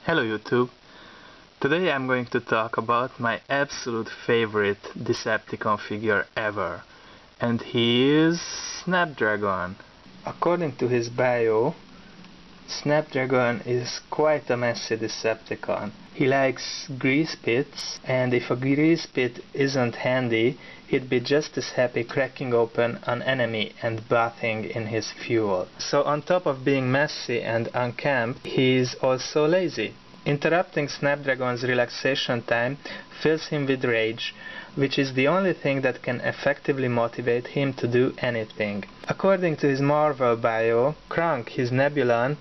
Hello YouTube! Today I'm going to talk about my absolute favorite Decepticon figure ever, and he is Snapdragon. According to his bio, Snapdragon is quite a messy Decepticon. He likes grease pits, and if a grease pit isn't handy, he'd be just as happy cracking open an enemy and bathing in his fuel. So on top of being messy and unkempt, he's also lazy. Interrupting Snapdragon's relaxation time fills him with rage, which is the only thing that can effectively motivate him to do anything. According to his Marvel bio, Krunk, his Nebulon,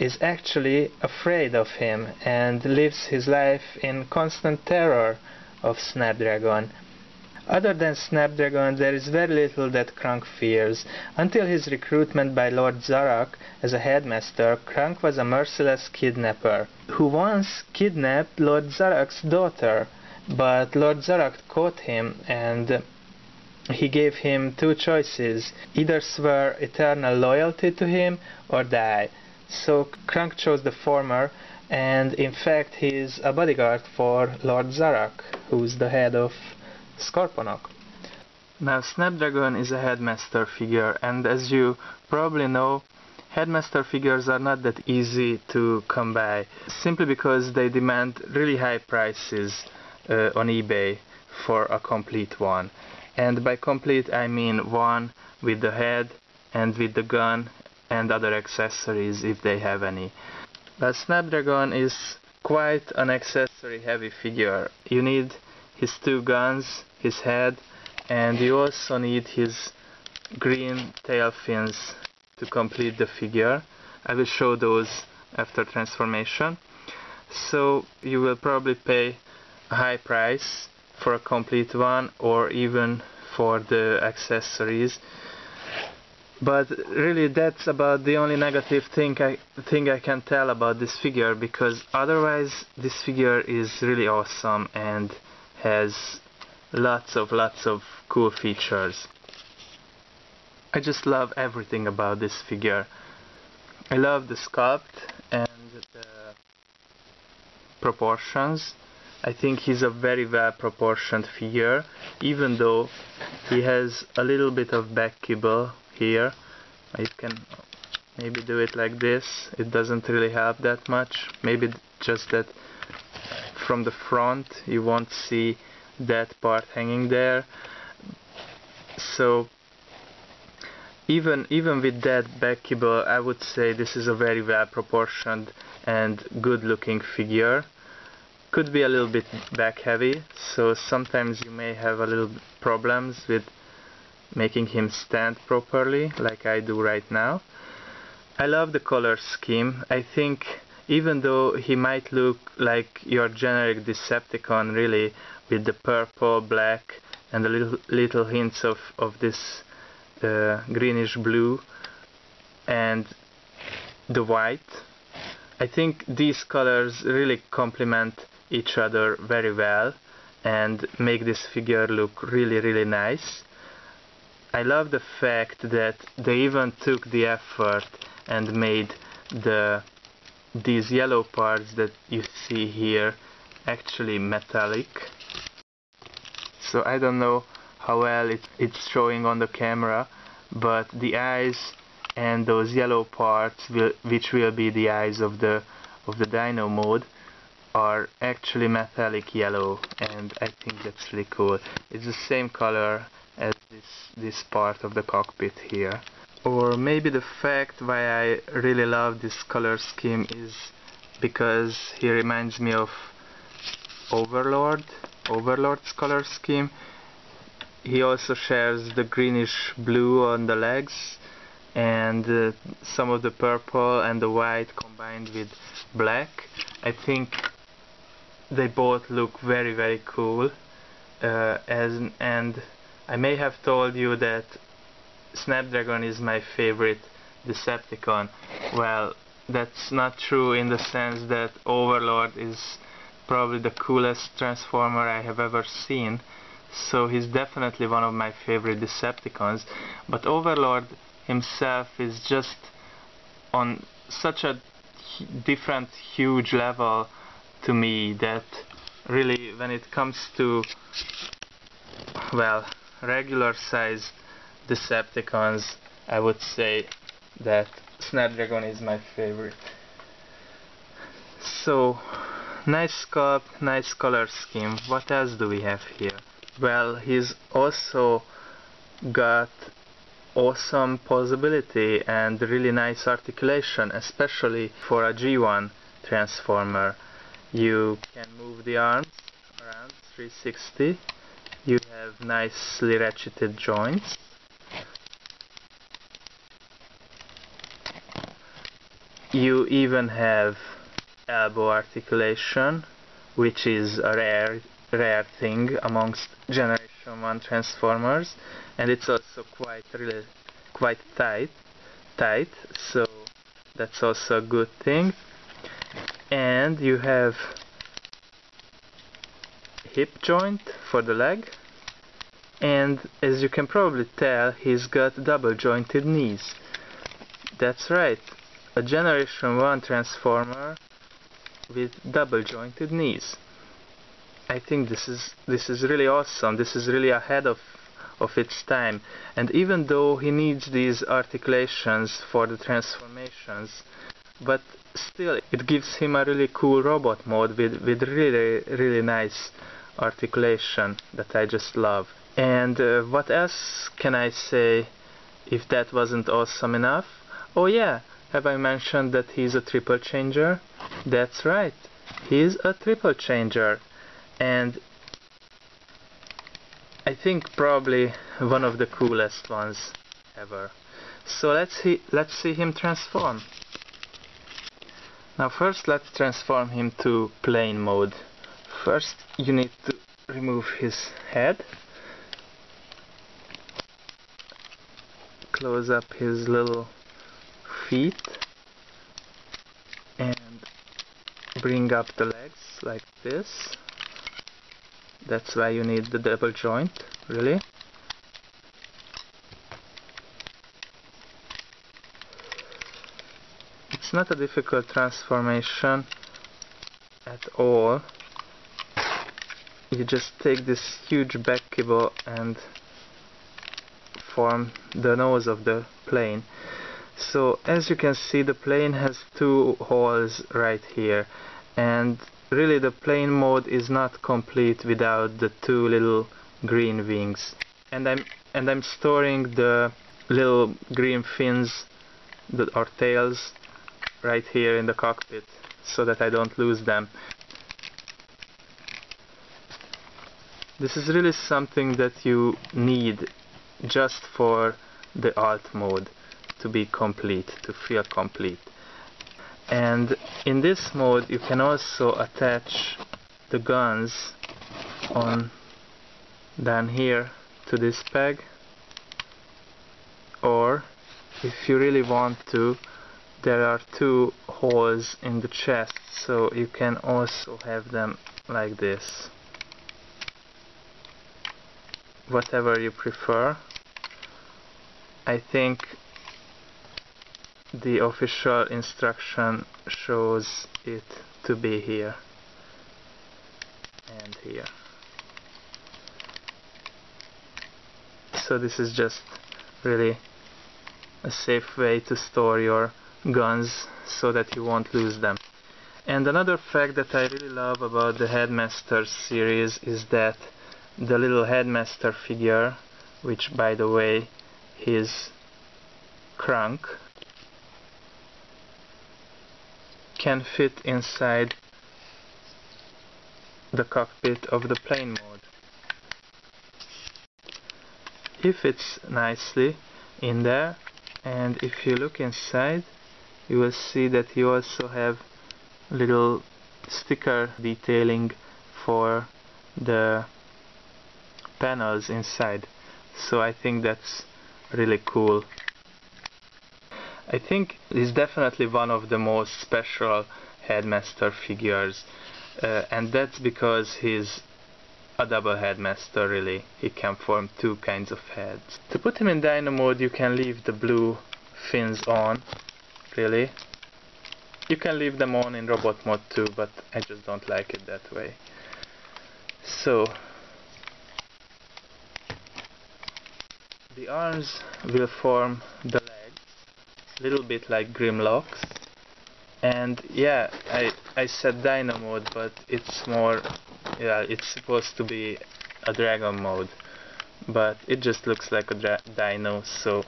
is actually afraid of him and lives his life in constant terror of Snapdragon. Other than Snapdragon, there is very little that Krunk fears. Until his recruitment by Lord Zarak as a headmaster, Krunk was a merciless kidnapper, who once kidnapped Lord Zarak's daughter. But Lord Zarak caught him, and he gave him two choices: either swear eternal loyalty to him or die. So Krunk chose the former, and in fact he is a bodyguard for Lord Zarak, who's the head of Scorponok. Now Snapdragon is a headmaster figure, and as you probably know, headmaster figures are not that easy to come by, simply because they demand really high prices on eBay for a complete one. And by complete I mean one with the head and with the gun and other accessories if they have any. But Snapdragon is quite an accessory heavy figure. You need his two guns, his head, and you also need his green tail fins to complete the figure. I will show those after transformation. So you will probably pay a high price for a complete one, or even for the accessories. But really that's about the only negative thing I can tell about this figure, because otherwise this figure is really awesome and has lots of cool features. I just love everything about this figure. I love the sculpt and the proportions. I think he's a very well proportioned figure, even though he has a little bit of back kibble here. I can maybe do it like this. It doesn't really help that much. Maybe just that from the front you won't see that part hanging there. So even with that back kibble, I would say this is a very well proportioned and good looking figure. Could be a little bit back heavy, so sometimes you may have a little problems with making him stand properly, like I do right now. I love the color scheme. I think even though he might look like your generic Decepticon really, with the purple, black and a little hints of this greenish blue and the white, I think these colors really complement each other very well and make this figure look really nice. I love the fact that they even took the effort and made these yellow parts that you see here actually metallic. So I don't know how well it's showing on the camera, but the eyes and those yellow parts, which will be the eyes of the Dino mode, are actually metallic yellow, and I think that's really cool. It's the same color as this part of the cockpit here. Or maybe the fact why I really love this color scheme is because he reminds me of Overlord's color scheme. He also shares the greenish blue on the legs and some of the purple and the white combined with black. I think they both look very cool, and I may have told you that Snapdragon is my favorite Decepticon. Well, that's not true, in the sense that Overlord is probably the coolest Transformer I have ever seen, so he's definitely one of my favorite Decepticons. But Overlord himself is just on such a different huge level to me that really, when it comes to, well, regular size Decepticons, I would say that Snapdragon is my favorite. So, nice sculpt, nice color scheme. What else do we have here? Well, he's also got awesome posability and really nice articulation, especially for a G1 transformer. You can move the arms around 360. You have nicely ratcheted joints. You even have elbow articulation, which is a rare thing amongst Generation 1 transformers, and it's also quite tight, so that's also a good thing. And you have hip joint for the leg, and as you can probably tell, he's got double jointed knees. That's right, a Generation 1 transformer with double jointed knees. I think this is really awesome. This is really ahead of its time. And even though he needs these articulations for the transformations, but still it gives him a really cool robot mode with really nice articulation that I just love. And what else can I say if that wasn't awesome enough? Oh yeah, have I mentioned that he's a triple changer? That's right, he's a triple changer, and I think probably one of the coolest ones ever. So let's see him transform. Now first let's transform him to plane mode. First you need to remove his head, close up his little feet, and bring up the legs like this. That's why you need the double joint, really. It's not a difficult transformation at all. You just take this huge back cable and form the nose of the plane. So as you can see, the plane has two holes right here, and really the plane mode is not complete without the two little green wings. And I'm storing the little green fins or tails right here in the cockpit so that I don't lose them. This is really something that you need just for the alt mode to be complete, to feel complete. And in this mode you can also attach the guns on down here to this peg, or if you really want to, there are two holes in the chest, so you can also have them like this. Whatever you prefer. I think the official instruction shows it to be here and here. So this is just really a safe way to store your guns so that you won't lose them. And another fact that I really love about the Headmaster series is that the little Headmaster figure, which by the way is Crunk, can fit inside the cockpit of the plane mode. He fits nicely in there, and if you look inside you will see that you also have little sticker detailing for the panels inside, so I think that's really cool. I think he's definitely one of the most special Headmaster figures, and that's because he's a double Headmaster really. He can form two kinds of heads. To put him in Dino mode you can leave the blue fins on, really, You can leave them on in robot mode too, but I just don't like it that way. So the arms will form the legs, a little bit like Grimlock's. And yeah, I said Dino mode, but it's more, yeah, it's supposed to be a Dragon mode, but it just looks like a Dino, so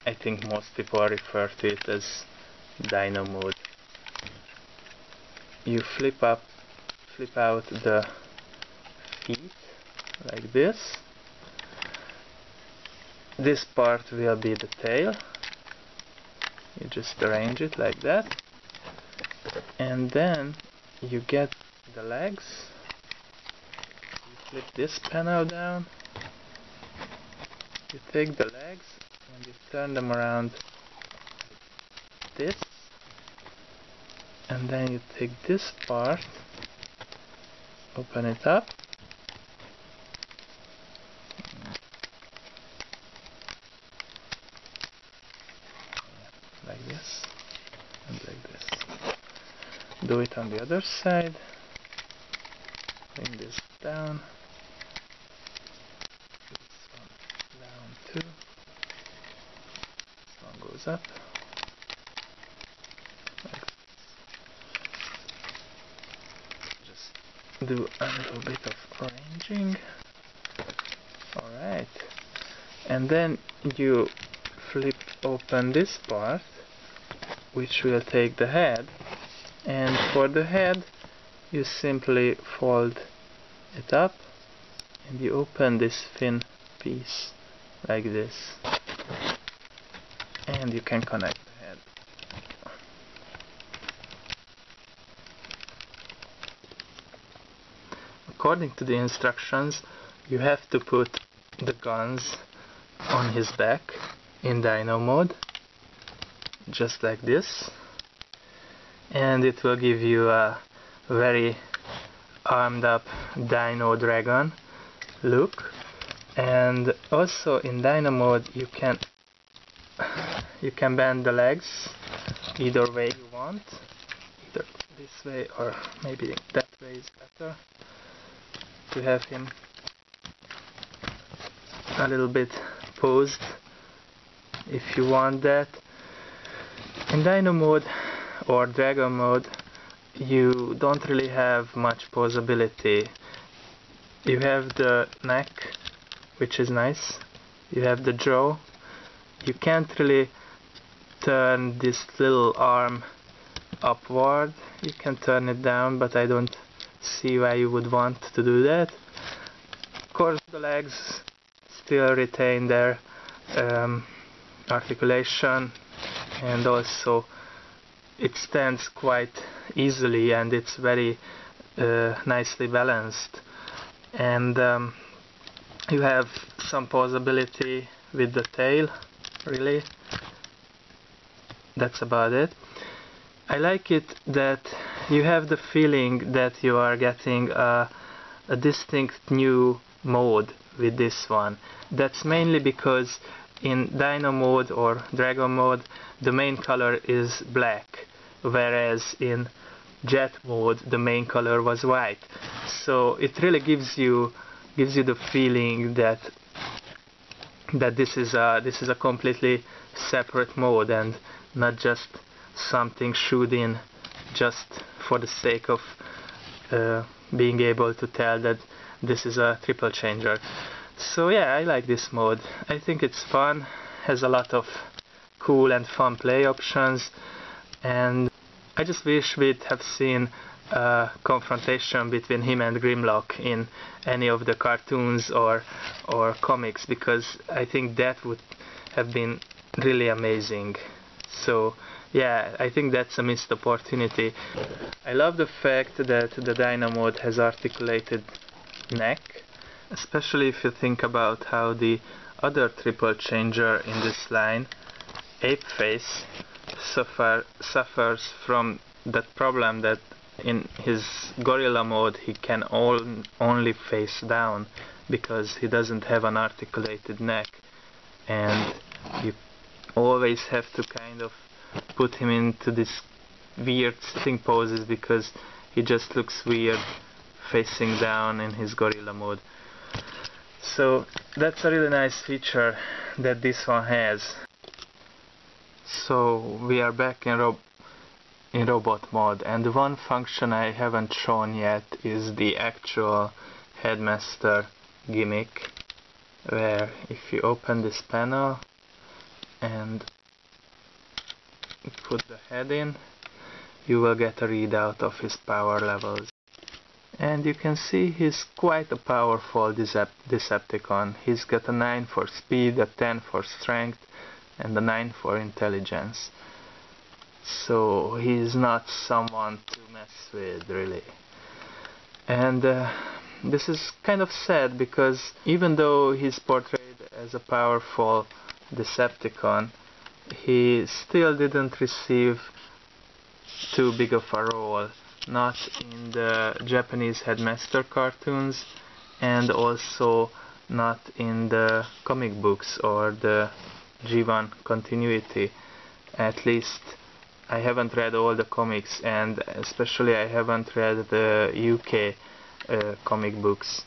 I think most people refer to it as Dino mode. You flip out the feet like this. This part will be the tail. You just arrange it like that, and then you get the legs. You flip this panel down, you take the legs and you turn them around like this, and then you take this part, open it up, like this and like this. Do it on the other side. Bring this down. This one down too. This one goes up. Like this. Just do a little bit of arranging. Alright. And then you flip open this part, which will take the head, and for the head you simply fold it up and you open this thin piece like this, and you can connect the head. According to the instructions, you have to put the guns on his back in Dino mode, just like this, and it will give you a very armed up Dino Dragon look. And also in Dino mode you can bend the legs either way you want, either this way or maybe that way is better, to have him a little bit posed if you want that. In Dino mode or Dragon mode you don't really have much posability. You have the neck, which is nice, you have the jaw, you can't really turn this little arm upward, you can turn it down, but I don't see why you would want to do that. Of course the legs still retain their articulation, and also it stands quite easily and it's very nicely balanced. And you have some posability with the tail, really. That's about it. I like it that you have the feeling that you are getting a distinct new mode with this one. That's mainly because in Dino mode or Dragon mode the main color is black, whereas in Jet mode the main color was white. So it really gives you the feeling that this is a completely separate mode and not just something shoot in just for the sake of being able to tell that this is a triple changer. So yeah, I like this mode. I think it's fun, has a lot of cool and fun play options, and I just wish we'd have seen a confrontation between him and Grimlock in any of the cartoons or comics, because I think that would have been really amazing. So yeah, I think that's a missed opportunity. I love the fact that the Dino mode has articulated neck, especially if you think about how the other triple changer in this line, Apeface, suffers from that problem that in his gorilla mode he can only face down because he doesn't have an articulated neck, and you always have to kind of put him into this weird sitting poses because he just looks weird facing down in his gorilla mode. So that's a really nice feature that this one has. So we are back in robot mode, and the one function I haven't shown yet is the actual headmaster gimmick, where if you open this panel and put the head in, you will get a readout of his power levels. And you can see he's quite a powerful Decepticon. He's got a 9 for speed, a 10 for strength, and a 9 for intelligence. So he's not someone to mess with, really. And this is kind of sad, because even though he's portrayed as a powerful Decepticon, he still didn't receive too big of a role. Not in the Japanese Headmaster cartoons, and also not in the comic books or the G1 continuity. At least I haven't read all the comics, and especially I haven't read the UK comic books.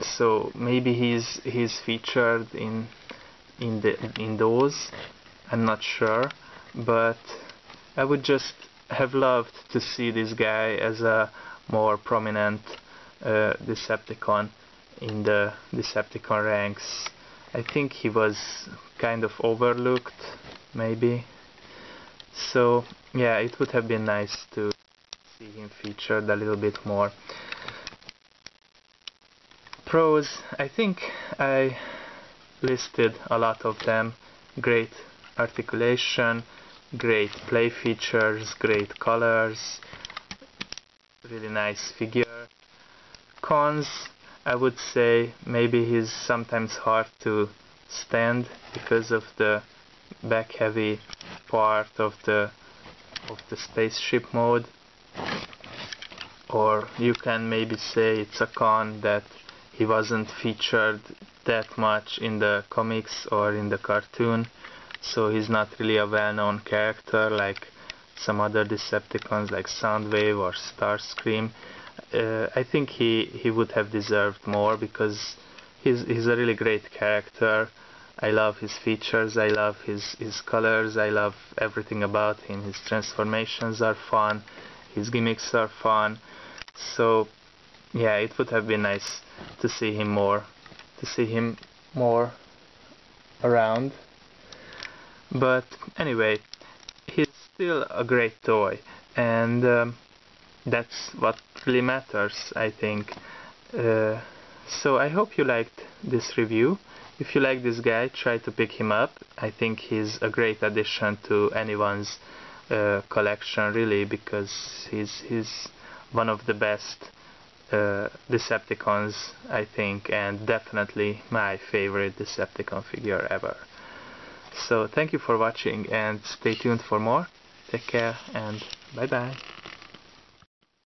So maybe he's featured in those. I'm not sure, but I would just have loved to see this guy as a more prominent Decepticon in the Decepticon ranks. I think he was kind of overlooked, maybe. So yeah, it would have been nice to see him featured a little bit more. Pros, I think I listed a lot of them. Great articulation, great play features, great colors, really nice figure. Cons, I would say maybe he's sometimes hard to stand because of the back heavy part of the spaceship mode. Or you can maybe say it's a con that he wasn't featured that much in the comics or in the cartoon. So he's not really a well-known character like some other Decepticons like Soundwave or Starscream. I think he would have deserved more, because he's a really great character. I love his features, I love his colors, I love everything about him. His transformations are fun, his gimmicks are fun. So yeah, it would have been nice to see him more around. But anyway, he's still a great toy, and that's what really matters, I think. So I hope you liked this review. If you like this guy, try to pick him up. I think he's a great addition to anyone's collection, really, because he's one of the best Decepticons, I think, and definitely my favorite Decepticon figure ever. So thank you for watching, and stay tuned for more. Take care, and bye bye.